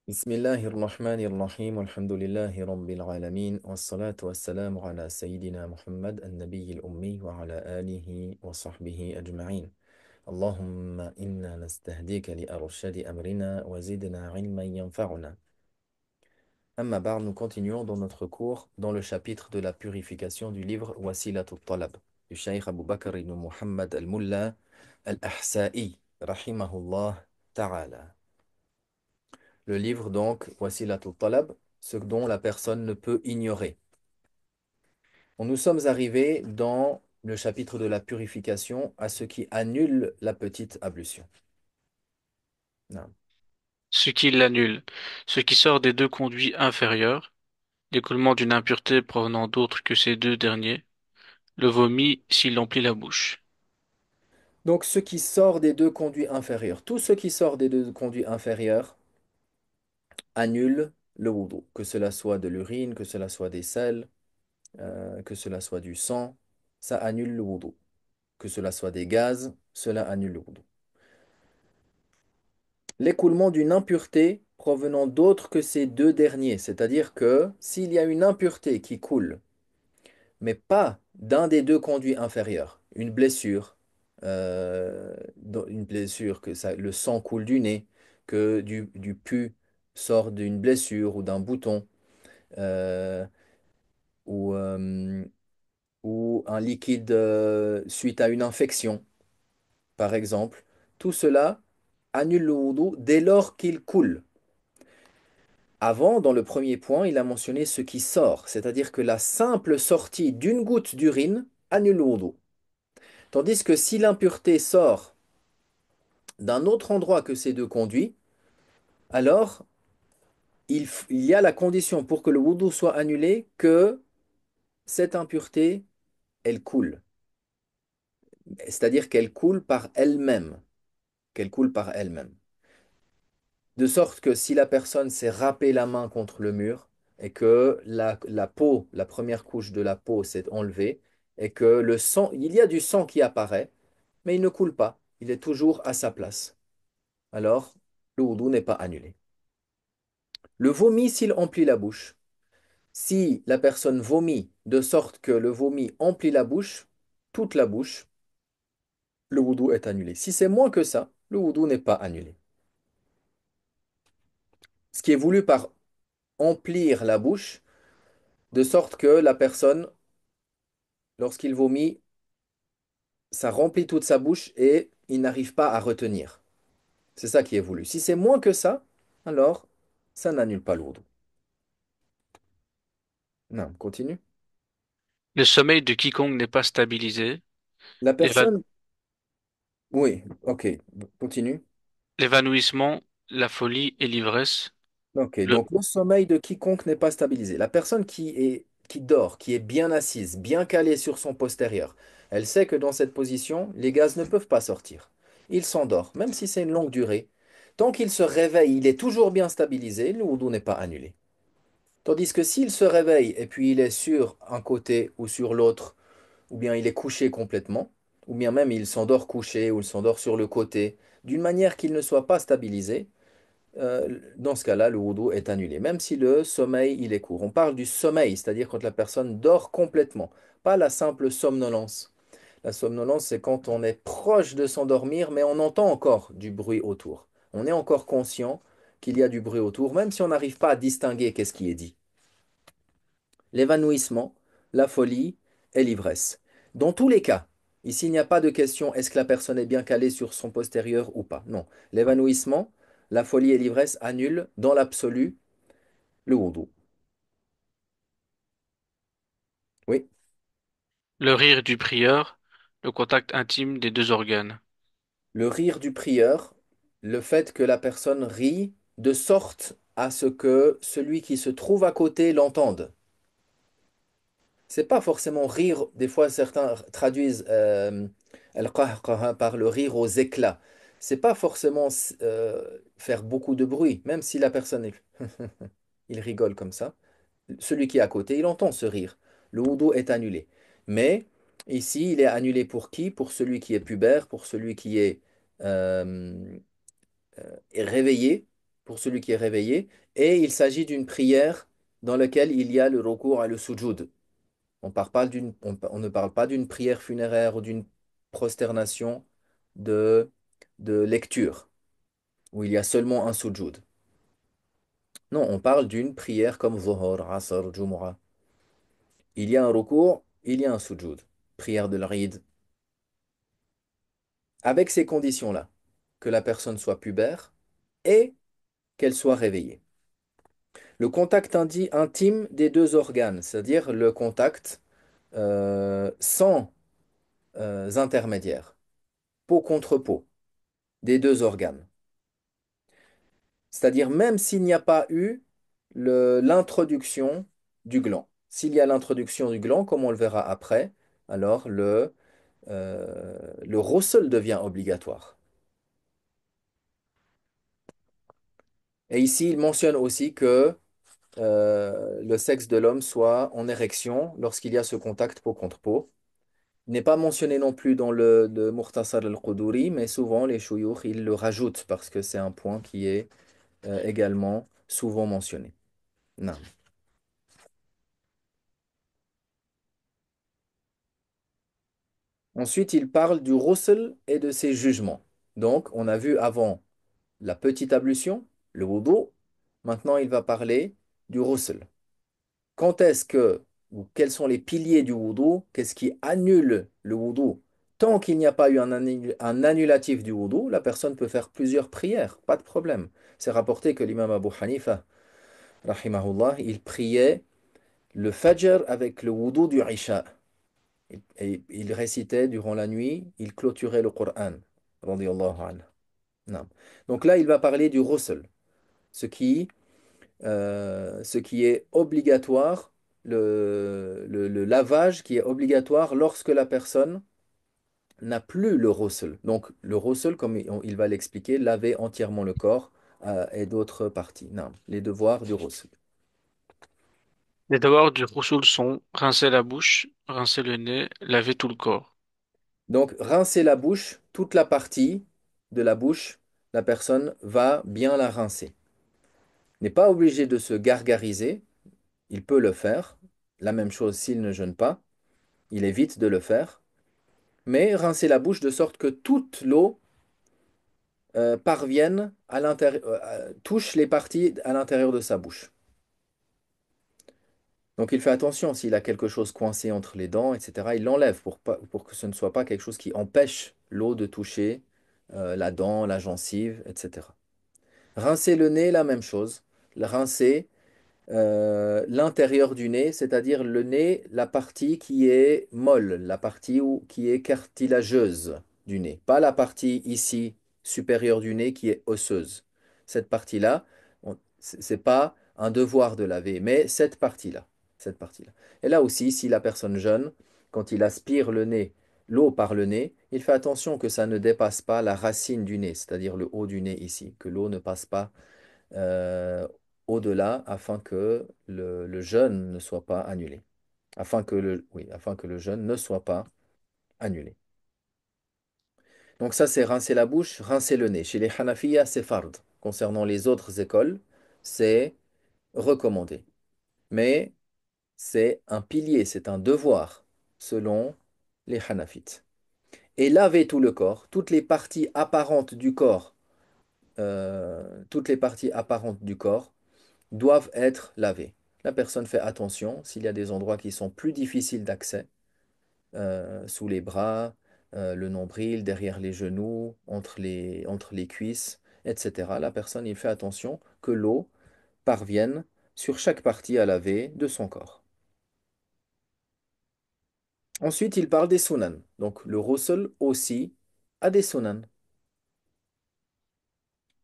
بسم الله الرحمن الرحيم والحمد لله رب العالمين والصلاة والسلام على سيدنا محمد النبي الأمي وعلى آله وصحبه أجمعين. اللهم إنا نستهديك لأرشاد أمرنا وزدنا علما ينفعنا. Amma bar, nous continuons dans notre cours dans le chapitre de la purification du livre Wasilatul Talab du Cheikh Abu Bakr ibn Muhammad al-Mulla al-Ahsa'i rahimahullah ta'ala. Le livre donc, Wasilatul Talab, ce dont la personne ne peut ignorer. Nous sommes arrivés dans le chapitre de la purification à ce qui annule la petite ablution. Non. Ce qui l'annule, ce qui sort des deux conduits inférieurs, l'écoulement d'une impureté provenant d'autre que ces deux derniers, le vomi s'il emplit la bouche. Donc ce qui sort des deux conduits inférieurs, tout ce qui sort des deux conduits inférieurs annule le wudu, que cela soit de l'urine, que cela soit des sels, que cela soit du sang, ça annule le wudu. Que cela soit des gaz, cela annule le wudu. L'écoulement d'une impureté provenant d'autres que ces deux derniers, c'est-à-dire que s'il y a une impureté qui coule, mais pas d'un des deux conduits inférieurs, une blessure que le sang coule du nez, que du pus sort d'une blessure ou d'un bouton, euh, ou, euh, ou un liquide suite à une infection, par exemple, tout cela annule le wudu dès lors qu'il coule. Avant, dans le premier point, il a mentionné ce qui sort, c'est-à-dire que la simple sortie d'une goutte d'urine annule le wudu. Tandis que si l'impureté sort d'un autre endroit que ces deux conduits, alors il y a la condition pour que le wudu soit annulé que cette impureté, elle coule. C'est-à-dire qu'elle coule par elle-même. Qu'elle coule par elle-même. De sorte que si la personne s'est râpé la main contre le mur et que la peau, la première couche de la peau s'est enlevée et que le sang, il y a du sang qui apparaît, mais il ne coule pas, il est toujours à sa place. Alors, le wudu n'est pas annulé. Le vomi s'il emplit la bouche. Si la personne vomit de sorte que le vomi emplit la bouche, toute la bouche, le wudu est annulé. Si c'est moins que ça, le wudu n'est pas annulé. Ce qui est voulu par emplir la bouche, de sorte que la personne, lorsqu'il vomit, ça remplit toute sa bouche et il n'arrive pas à retenir. C'est ça qui est voulu. Si c'est moins que ça, alors ça n'annule pas le wudu. Non, continue. Le sommeil de quiconque n'est pas stabilisé, La l'éva- personne, oui, ok, continue. l'évanouissement, la folie et l'ivresse, Ok, le, donc le sommeil de quiconque n'est pas stabilisé. La personne qui dort, qui est bien assise, bien calée sur son postérieur, elle sait que dans cette position, les gaz ne peuvent pas sortir. Il s'endort, même si c'est une longue durée. Tant qu'il se réveille, il est toujours bien stabilisé, le wudu n'est pas annulé. Tandis que s'il se réveille et puis il est sur un côté ou sur l'autre, ou bien il est couché complètement, ou bien même il s'endort couché ou il s'endort sur le côté, d'une manière qu'il ne soit pas stabilisé, dans ce cas-là, le wudu est annulé, même si le sommeil, il est court. On parle du sommeil, c'est-à-dire quand la personne dort complètement, pas la simple somnolence. La somnolence, c'est quand on est proche de s'endormir, mais on entend encore du bruit autour. On est encore conscient qu'il y a du bruit autour, même si on n'arrive pas à distinguer qu'est-ce qui est dit. L'évanouissement, la folie et l'ivresse. Dans tous les cas, ici il n'y a pas de question est-ce que la personne est bien calée sur son postérieur ou pas. Non. L'évanouissement, la folie et l'ivresse annulent dans l'absolu le wudu. Oui. le rire du prieur, le contact intime des deux organes. Le rire du prieur, le fait que la personne rit de sorte à ce que celui qui se trouve à côté l'entende. C'est pas forcément rire. Des fois, certains traduisent al-qahqaha par le rire aux éclats. C'est pas forcément faire beaucoup de bruit, même si la personne il rigole comme ça. Celui qui est à côté, il entend ce rire. Le wudu est annulé. Mais ici, il est annulé pour qui? Pour celui qui est pubère, pour celui qui est réveillé. pour celui qui est réveillé, et il s'agit d'une prière dans laquelle il y a le recours à le sujoud. On ne parle pas d'une prière funéraire ou d'une prosternation de, de lecture, où il y a seulement un sujoud. Non, on parle d'une prière comme Zuhur, Asr, Jumu'ah. Il y a un recours, il y a un sujoud. Prière de l'Eid. Avec ces conditions-là, que la personne soit pubère et qu'elle soit réveillée. Le contact intime des deux organes, c'est-à-dire le contact sans intermédiaire, peau contre peau, des deux organes. C'est-à-dire même s'il n'y a pas eu l'introduction du gland. S'il y a l'introduction du gland, comme on le verra après, alors le roussel devient obligatoire. Et ici, il mentionne aussi que le sexe de l'homme soit en érection lorsqu'il y a ce contact peau contre peau. Il n'est pas mentionné non plus dans le Mukhtasar al-Quduri, mais souvent les chouyoukhs, ils le rajoutent parce que c'est un point qui est également souvent mentionné. Non. Ensuite, il parle du ghusl et de ses jugements. Donc, on a vu avant la petite ablution, le wudu. Maintenant, il va parler du ghusl. Quand est-ce que, ou quels sont les piliers du wudu? Qu'est-ce qui annule le wudu? Tant qu'il n'y a pas eu un annulatif du wudu, la personne peut faire plusieurs prières, pas de problème. C'est rapporté que l'imam Abu Hanifa, rahimahullah, il priait le fajr avec le wudu du isha. Et il récitait durant la nuit, il clôturait le Coran, radiyallahu anhu. Non. Donc là, il va parler du ghusl, ce ce qui est obligatoire, le lavage qui est obligatoire lorsque la personne n'a plus le ghusl. Donc le ghusl, comme il va l'expliquer, laver entièrement le corps et d'autres parties. Non, les devoirs du ghusl. Les devoirs du ghusl sont rincer la bouche, rincer le nez, laver tout le corps. Donc rincer la bouche, toute la partie de la bouche, la personne va bien la rincer. N'est pas obligé de se gargariser, il peut le faire. La même chose s'il ne jeûne pas, il évite de le faire. Mais rincer la bouche de sorte que toute l'eau parvienne à l'intérieur, touche les parties à l'intérieur de sa bouche. Donc il fait attention s'il a quelque chose coincé entre les dents, etc. Il l'enlève pour que ce ne soit pas quelque chose qui empêche l'eau de toucher la dent, la gencive, etc. Rincer le nez, la même chose. Le rincer l'intérieur du nez, c'est-à-dire le nez, la partie qui est molle, la partie qui est cartilageuse du nez, pas la partie ici supérieure du nez qui est osseuse. Cette partie-là, c'est pas un devoir de laver, mais cette partie-là. Et là aussi, si la personne jeûne, quand il aspire le nez, l'eau par le nez, il fait attention que ça ne dépasse pas la racine du nez, c'est-à-dire le haut du nez ici, que l'eau ne passe pas euh, au-delà afin que le jeûne ne soit pas annulé. Afin que le jeûne ne soit pas annulé. Donc ça, c'est rincer la bouche, rincer le nez. Chez les Hanafiya, c'est fard. Concernant les autres écoles, c'est recommandé. Mais c'est un pilier, c'est un devoir selon les Hanafites. Et laver tout le corps, toutes les parties apparentes du corps, toutes les parties apparentes du corps, doivent être lavés. La personne fait attention s'il y a des endroits qui sont plus difficiles d'accès, sous les bras, le nombril, derrière les genoux, entre les cuisses, etc. La personne, il fait attention que l'eau parvienne sur chaque partie à laver de son corps. Ensuite, il parle des sunan. Donc, le ghusl aussi a des sunan.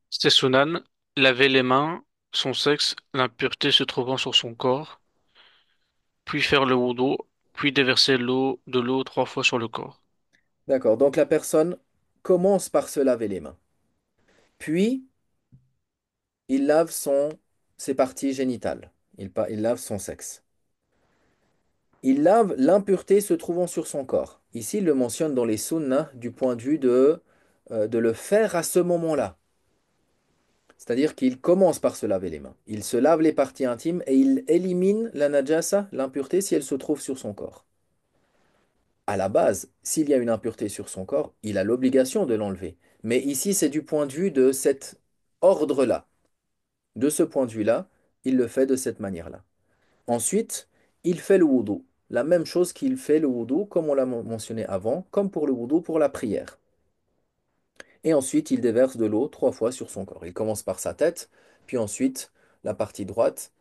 C'est sunan, laver les mains, son sexe, l'impureté se trouvant sur son corps, puis faire le wudu, puis déverser de l'eau 3 fois sur le corps. D'accord. Donc, la personne commence par se laver les mains. Puis, il lave ses parties génitales. Il lave son sexe. Il lave l'impureté se trouvant sur son corps. Ici, il le mentionne dans les sunnahs du point de vue de le faire à ce moment-là. C'est-à-dire qu'il commence par se laver les mains. Il se lave les parties intimes et il élimine la najasa, l'impureté, si elle se trouve sur son corps. À la base, s'il y a une impureté sur son corps, il a l'obligation de l'enlever. Mais ici, c'est du point de vue de cet ordre-là. De ce point de vue-là, il le fait de cette manière-là. Ensuite, il fait le wudu. La même chose qu'il fait le wudu, comme on l'a mentionné avant, comme pour le wudu pour la prière. Et ensuite, il déverse de l'eau 3 fois sur son corps. Il commence par sa tête, puis ensuite la partie droite,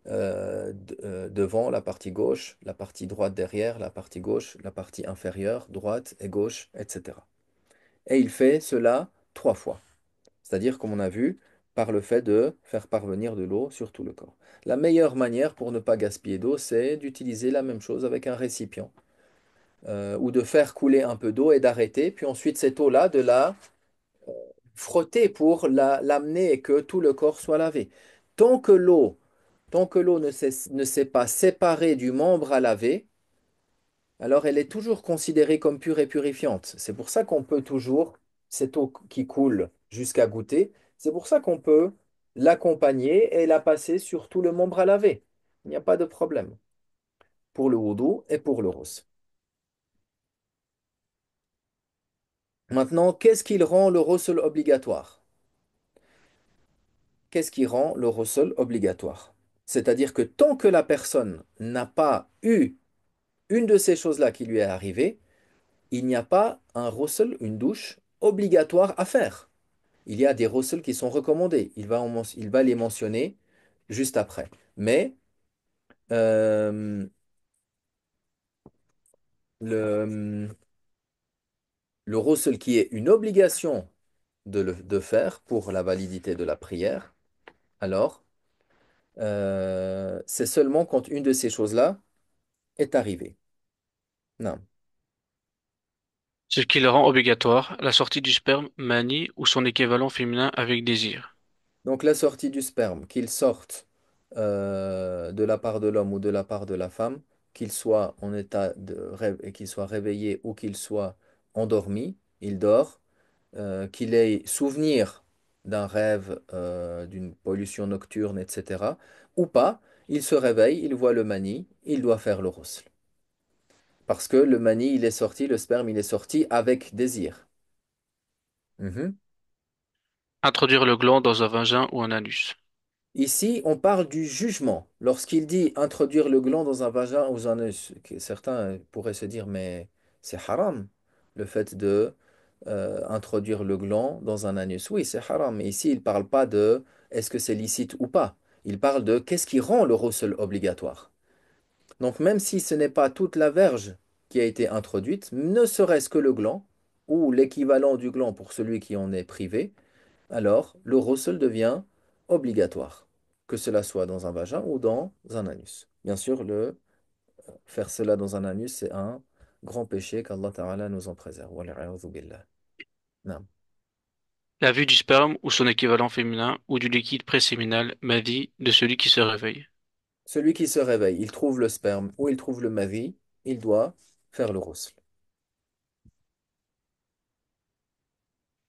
devant, la partie gauche, la partie droite derrière, la partie gauche, la partie inférieure, droite et gauche, etc. Et il fait cela 3 fois. C'est-à-dire, comme on a vu, par le fait de faire parvenir de l'eau sur tout le corps. La meilleure manière pour ne pas gaspiller d'eau, c'est d'utiliser la même chose avec un récipient, ou de faire couler un peu d'eau et d'arrêter, puis ensuite cette eau-là, de la frotter pour l'amener et que tout le corps soit lavé. Tant que l'eau, tant que l'eau ne s'est pas séparée du membre à laver, alors elle est toujours considérée comme pure et purifiante. C'est pour ça qu'on peut toujours, cette eau qui coule jusqu'à goûter, c'est pour ça qu'on peut l'accompagner et la passer sur tout le membre à laver. Il n'y a pas de problème pour le wudu et pour le ros. Maintenant, qu'est-ce qui rend le ghusl obligatoire? Qu'est-ce qui rend le ghusl obligatoire? C'est-à-dire que tant que la personne n'a pas eu une de ces choses-là qui lui est arrivée, il n'y a pas un ghusl, une douche obligatoire à faire. Il y a des ghusls qui sont recommandés. Il va les mentionner juste après. Mais euh, le, le ghusl qui est une obligation de faire pour la validité de la prière, alors c'est seulement quand une de ces choses-là est arrivée. Non. Ce qui le rend obligatoire, la sortie du sperme, manie ou son équivalent féminin avec désir. Donc la sortie du sperme, qu'il sorte de la part de l'homme ou de la part de la femme, qu'il soit en état de rêve et qu'il soit réveillé ou qu'il soit endormi, il dort, qu'il ait souvenir d'un rêve, d'une pollution nocturne, etc. ou pas, il se réveille, il voit le mani, il doit faire le ghusl. Parce que le mani, il est sorti, le sperme, il est sorti avec désir. Mhm. Introduire le gland dans un vagin ou un anus. Ici, on parle du jugement. Lorsqu'il dit introduire le gland dans un vagin ou un œuf, certains pourraient se dire, mais c'est haram, le fait de introduire le gland dans un anus. Oui, c'est haram, mais ici, il ne parle pas de est-ce que c'est licite ou pas. Il parle de qu'est-ce qui rend le ghusl obligatoire. Donc, même si ce n'est pas toute la verge qui a été introduite, ne serait-ce que le gland, ou l'équivalent du gland pour celui qui en est privé, alors le ghusl devient obligatoire, que cela soit dans un vagin ou dans un anus. Bien sûr, faire cela dans un anus, c'est un grand péché qu'Allah Ta'ala nous en préserve. Wal'iyadhu billah. Naam. La vue du sperme ou son équivalent féminin ou du liquide préséminal, madi, de celui qui se réveille. Celui qui se réveille, il trouve le sperme ou il trouve le mavi, il doit faire le ghusl.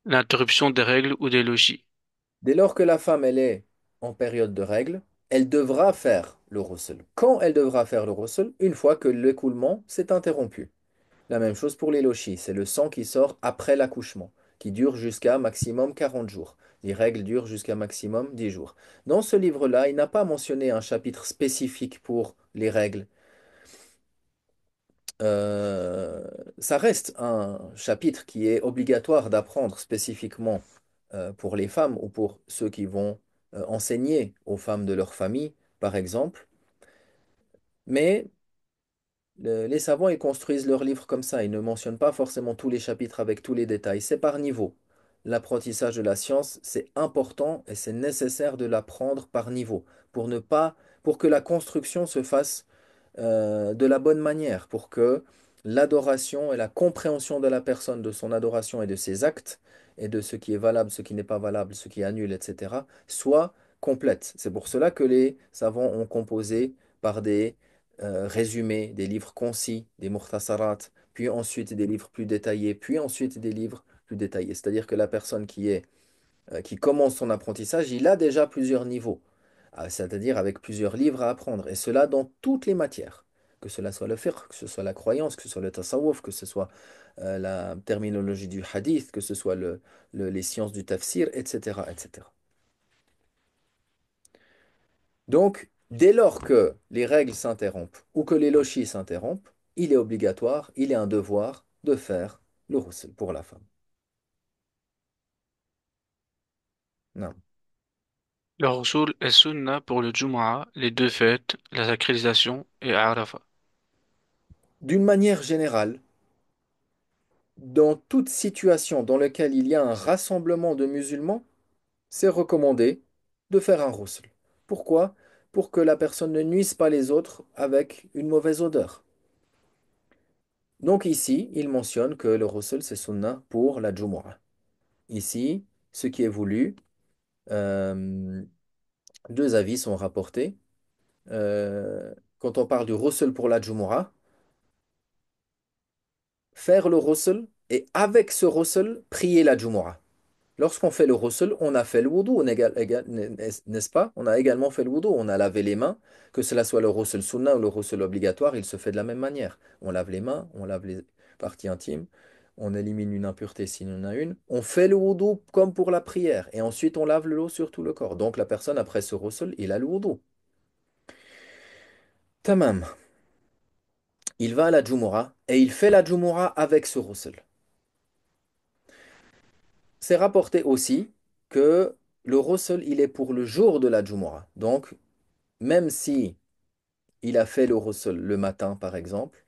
L'interruption des règles ou des logis. Dès lors que la femme, elle est en période de règle, elle devra faire le ghusl. Quand elle devra faire le ghusl? Une fois que l'écoulement s'est interrompu. La même chose pour les lochis, c'est le sang qui sort après l'accouchement, qui dure jusqu'à maximum 40 jours. Les règles durent jusqu'à maximum 10 jours. Dans ce livre-là, il n'a pas mentionné un chapitre spécifique pour les règles. Euh, Ça reste un chapitre qui est obligatoire d'apprendre spécifiquement pour les femmes ou pour ceux qui vont enseigner aux femmes de leur famille, par exemple. Mais les savants, ils construisent leurs livres comme ça. Ils ne mentionnent pas forcément tous les chapitres avec tous les détails. C'est par niveau. L'apprentissage de la science, c'est important et c'est nécessaire de l'apprendre par niveau pour ne pas, pour que la construction se fasse de la bonne manière, pour que l'adoration et la compréhension de la personne, de son adoration et de ses actes, et de ce qui est valable, ce qui n'est pas valable, ce qui est annule, etc., soit complète. C'est pour cela que les savants ont composé par des résumés, des livres concis, des mukhtasarat, puis ensuite des livres plus détaillés, puis ensuite des livres plus détaillés. C'est-à-dire que la personne qui est qui commence son apprentissage, il a déjà plusieurs niveaux, c'est-à-dire avec plusieurs livres à apprendre, et cela dans toutes les matières, que cela soit le fiqh, que ce soit la croyance, que ce soit le tasawwuf, que ce soit la terminologie du hadith, que ce soit les sciences du tafsir, etc., etc. Donc, dès lors que les règles s'interrompent ou que les lochis s'interrompent, il est obligatoire, il est un devoir de faire le ghusl pour la femme. Non. Le Rasoul est sunna pour le Jumu'ah, les deux fêtes, la sacralisation et Arafat. D'une manière générale, dans toute situation dans laquelle il y a un rassemblement de musulmans, c'est recommandé de faire un ghusl. Pourquoi? Pour que la personne ne nuise pas les autres avec une mauvaise odeur. Donc ici, il mentionne que le ghusl, c'est sunna pour la Jumu'ah. Ici, ce qui est voulu, euh, deux avis sont rapportés. Quand on parle du ghusl pour la Jumu'ah, faire le ghusl et avec ce ghusl, prier la Jumu'ah. Lorsqu'on fait le ghusl, on a fait le wudu, n'est-ce pas? On a également fait le wudu, on a lavé les mains, que cela soit le ghusl sunna ou le ghusl obligatoire, il se fait de la même manière. On lave les mains, on lave les parties intimes, on élimine une impureté s'il y en a une, on fait le wudu comme pour la prière, et ensuite on lave l'eau sur tout le corps. Donc la personne, après ce ghusl, il a le wudu. Tamam. Il va à la Jumu'ah et il fait la Jumu'ah avec ce ghusl. C'est rapporté aussi que le ghusl, il est pour le jour de la Jumu'ah. Donc, même si il a fait le ghusl le matin, par exemple,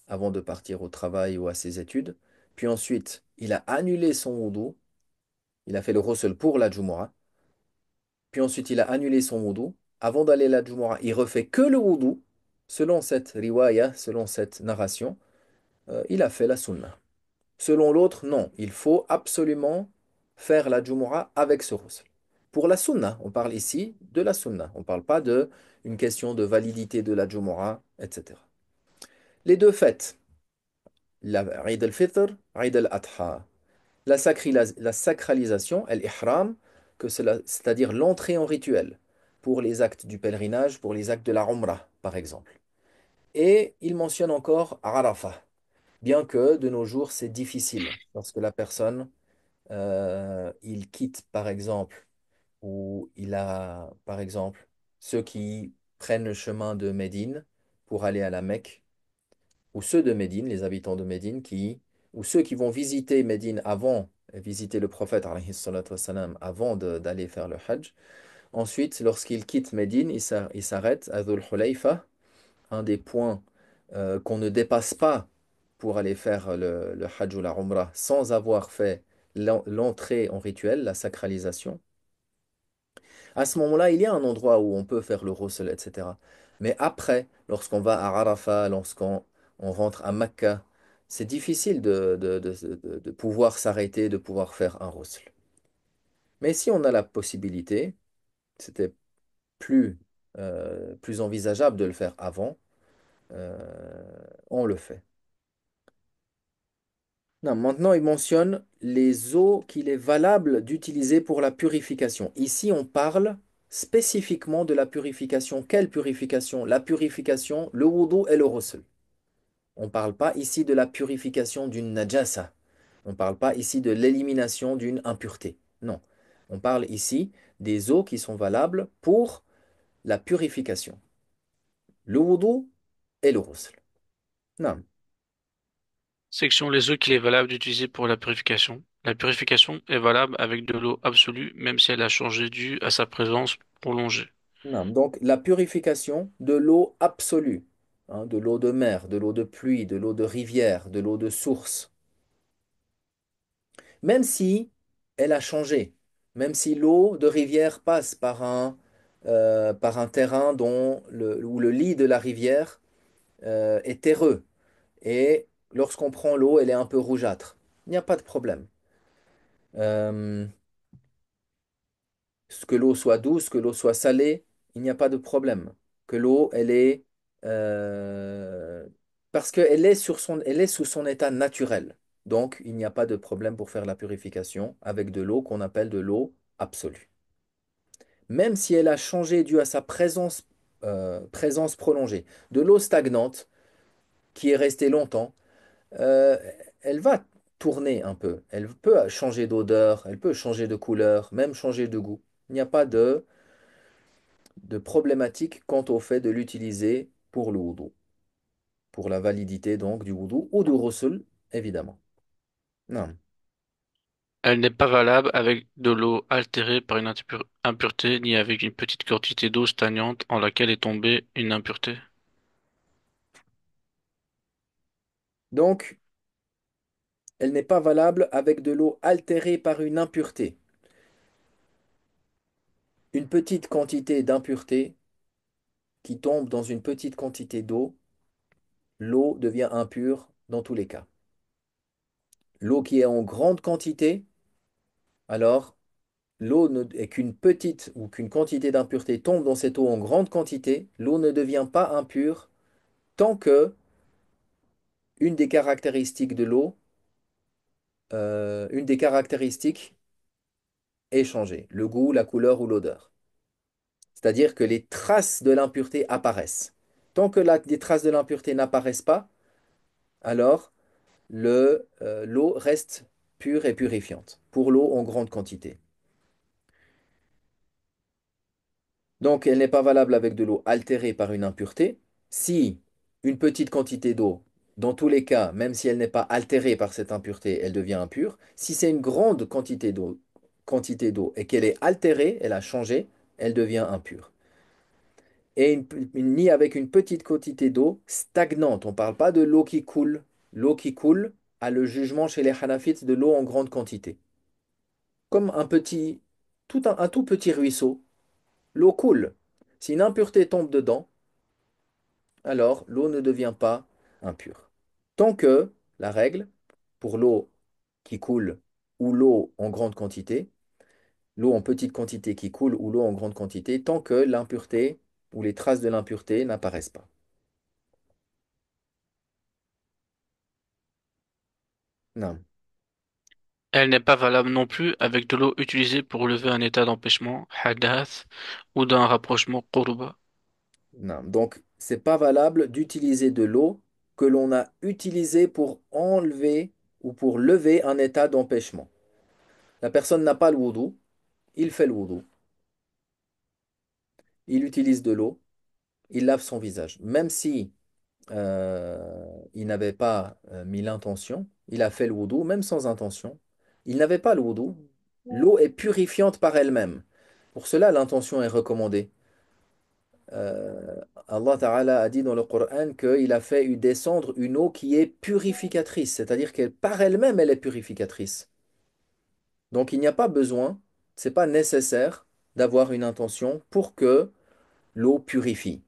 avant de partir au travail ou à ses études, puis ensuite, il a annulé son wudu, il a fait le ghusl pour la Jumu'ah, puis ensuite, il a annulé son wudu, avant d'aller à la Jumu'ah, il refait que le wudu, selon cette riwaya, selon cette narration, il a fait la sunnah. Selon l'autre, non. Il faut absolument faire la Jumu'ah avec ce ghusl. Pour la sunna, on parle ici de la sunna. On ne parle pas de une question de validité de la Jumu'ah, etc. Les deux fêtes, la Eid al-Fitr, Eid al-Adha. La sacralisation, l'ihram, c'est-à-dire l'entrée en rituel pour les actes du pèlerinage, pour les actes de la Umrah, par exemple. Et il mentionne encore Arafah, bien que de nos jours, c'est difficile lorsque la personne il quitte par exemple, ou il a par exemple ceux qui prennent le chemin de Médine pour aller à la Mecque, ou ceux de Médine, les habitants de Médine, ou ceux qui vont visiter Médine avant, visiter le prophète alayhi salatu wassalam, avant d'aller faire le Hajj. Ensuite, lorsqu'il quitte Médine, il s'arrête à Dhul Hulayfa, un des points qu'on ne dépasse pas pour aller faire le Hajj ou la Umrah sans avoir fait l'entrée en rituel, la sacralisation. À ce moment-là, il y a un endroit où on peut faire le ghusl, etc. Mais après, lorsqu'on va à Arafat, lorsqu'on rentre à Mecca, c'est difficile de pouvoir s'arrêter, de pouvoir faire un ghusl. Mais si on a la possibilité, c'était plus envisageable de le faire avant, euh, on le fait. Non, maintenant, il mentionne les eaux qu'il est valable d'utiliser pour la purification. Ici, on parle spécifiquement de la purification. Quelle purification? La purification, le wudu et le ghusl. On ne parle pas ici de la purification d'une najasa. On ne parle pas ici de l'élimination d'une impureté. Non. On parle ici des eaux qui sont valables pour la purification. Le wudu et le ghusl. Non. Section les eaux qu'il est valable d'utiliser pour la purification. La purification est valable avec de l'eau absolue, même si elle a changé due à sa présence prolongée. Non, donc la purification de l'eau absolue, hein, de l'eau de mer, de l'eau de pluie, de l'eau de rivière, de l'eau de source, même si elle a changé, même si l'eau de rivière passe par un terrain où le lit de la rivière est terreux, et lorsqu'on prend l'eau, elle est un peu rougeâtre. Il n'y a pas de problème. Euh, que l'eau soit douce, que l'eau soit salée, il n'y a pas de problème. Que l'eau, elle est... euh, parce qu'elle est elle est sous son état naturel. Donc, il n'y a pas de problème pour faire la purification avec de l'eau qu'on appelle de l'eau absolue. Même si elle a changé dû à sa présence prolongée. De l'eau stagnante qui est restée longtemps, euh, elle va tourner un peu. Elle peut changer d'odeur, elle peut changer de couleur, même changer de goût. Il n'y a pas de problématique quant au fait de l'utiliser pour le wudu, pour la validité donc du wudu ou du ghusl, évidemment. Non, Elle n'est pas valable avec de l'eau altérée par une impureté, ni avec une petite quantité d'eau stagnante en laquelle est tombée une impureté. donc, elle n'est pas valable avec de l'eau altérée par une impureté. Une petite quantité d'impureté qui tombe dans une petite quantité d'eau, l'eau devient impure dans tous les cas. L'eau qui est en grande quantité, alors l'eau et qu'une petite ou qu'une quantité d'impureté tombe dans cette eau en grande quantité, l'eau ne devient pas impure tant que une des caractéristiques de l'eau, une des caractéristiques est changée, le goût, la couleur ou l'odeur. C'est-à-dire que les traces de l'impureté apparaissent. Tant que les traces de l'impureté n'apparaissent pas, alors l'eau reste pure et purifiante pour l'eau en grande quantité. Donc, elle n'est pas valable avec de l'eau altérée par une impureté. Si une petite quantité d'eau, dans tous les cas, même si elle n'est pas altérée par cette impureté, elle devient impure. Si c'est une grande quantité d'eau et qu'elle est altérée, elle a changé, elle devient impure. Et ni avec une petite quantité d'eau stagnante. On ne parle pas de l'eau qui coule. L'eau qui coule a le jugement chez les Hanafites de l'eau en grande quantité. Comme un tout petit ruisseau. L'eau coule. Si une impureté tombe dedans, alors l'eau ne devient pas impure. Tant que, la règle, pour l'eau qui coule ou l'eau en grande quantité, l'eau en petite quantité qui coule ou l'eau en grande quantité, tant que l'impureté ou les traces de l'impureté n'apparaissent pas. Non, Elle n'est pas valable non plus avec de l'eau utilisée pour lever un état d'empêchement, hadath, ou d'un rapprochement qurba. non. Donc, c'est pas valable d'utiliser de l'eau que l'on a utilisée pour enlever ou pour lever un état d'empêchement. La personne n'a pas le wudu, il fait le wudu, il utilise de l'eau, il lave son visage. Même si il n'avait pas mis l'intention, il a fait le wudu, même sans intention. Il n'avait pas le wudu. L'eau est purifiante par elle-même. Pour cela, l'intention est recommandée. Allah Ta'ala a dit dans le Coran qu'il a fait descendre une eau qui est purificatrice, c'est-à-dire qu'elle par elle-même, elle est purificatrice. Donc il n'y a pas besoin, c'est pas nécessaire d'avoir une intention pour que l'eau purifie.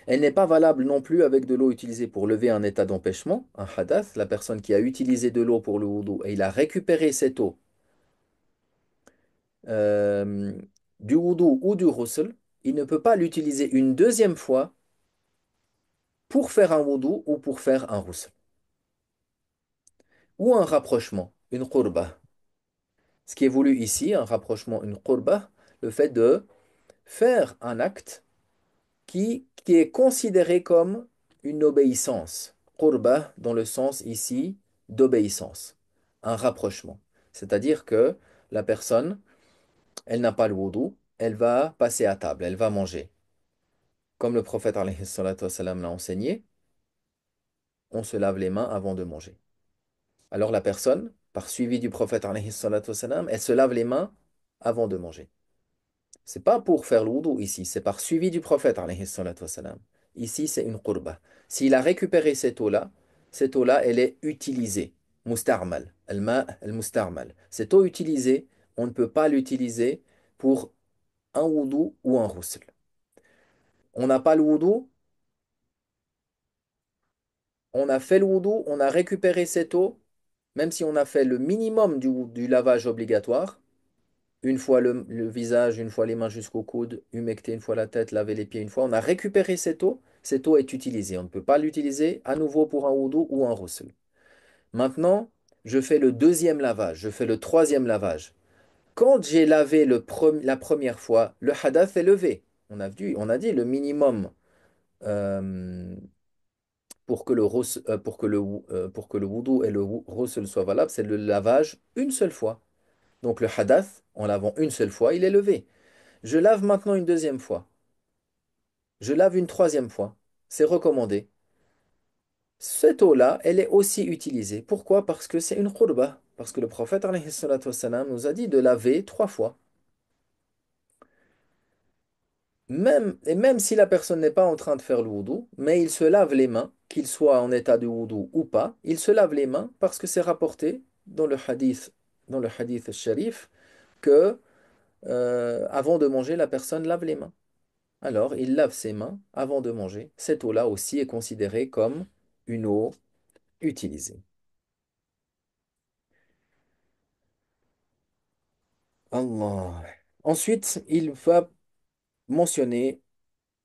Elle n'est pas valable non plus avec de l'eau utilisée pour lever un état d'empêchement, un hadath, la personne qui a utilisé de l'eau pour le wudu et il a récupéré cette eau euh, du wudu ou du ghusl, il ne peut pas l'utiliser une deuxième fois pour faire un wudu ou pour faire un ghusl. Ou un rapprochement, une qurba. Ce qui est voulu ici, un rapprochement, une qurba, le fait de faire un acte qui est considéré comme une obéissance. Qurba dans le sens ici d'obéissance, un rapprochement. C'est-à-dire que la personne, elle n'a pas le wudu, elle va passer à table, elle va manger. Comme le prophète alayhi salatu wassalam l'a enseigné, on se lave les mains avant de manger. Alors la personne, par suivi du prophète alayhi salatu wassalam, elle se lave les mains avant de manger. C'est pas pour faire le wudu ici, c'est par suivi du prophète alayhi salatu wassalam. Ici, c'est une qurba. S'il a récupéré cette eau-là, elle est utilisée. Mustarmal. Al-ma al-mustarmal. Cette eau utilisée, on ne peut pas l'utiliser pour un wudu ou un ghusl. On n'a pas le wudu, on a fait le wudu, on a récupéré cette eau, même si on a fait le minimum du lavage obligatoire, une fois le visage, une fois les mains jusqu'au coude, humecter une fois la tête, laver les pieds une fois. On a récupéré cette eau est utilisée. On ne peut pas l'utiliser à nouveau pour un wudu ou un ghusl. Maintenant, je fais le deuxième lavage, je fais le troisième lavage. Quand j'ai lavé la première fois, le hadath est levé. On a dit le minimum euh, pour que le wudu et le ghusl soient valables, c'est le lavage une seule fois. Donc le hadath, en lavant une seule fois, il est levé. Je lave maintenant une deuxième fois. Je lave une troisième fois. C'est recommandé. Cette eau-là, elle est aussi utilisée. Pourquoi? Parce que c'est une khurba. Parce que le prophète alayhi salatu wassalam, nous a dit de laver trois fois. Même si la personne n'est pas en train de faire le wudu, mais il se lave les mains, qu'il soit en état de wudu ou pas, il se lave les mains parce que c'est rapporté dans le hadith sharif que avant de manger, la personne lave les mains. Alors, il lave ses mains avant de manger. Cette eau-là aussi est considérée comme une eau utilisée. Allah. Ensuite, il va mentionner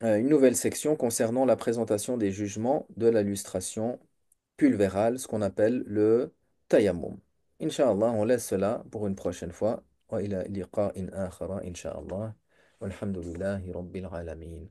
une nouvelle section concernant la présentation des jugements de la lustration pulvérale, ce qu'on appelle le tayammum. Inch'Allah, on laisse cela pour une prochaine fois. Wa ila liqa'in akhara, Inch'Allah. Walhamdulillahi rabbil alamin.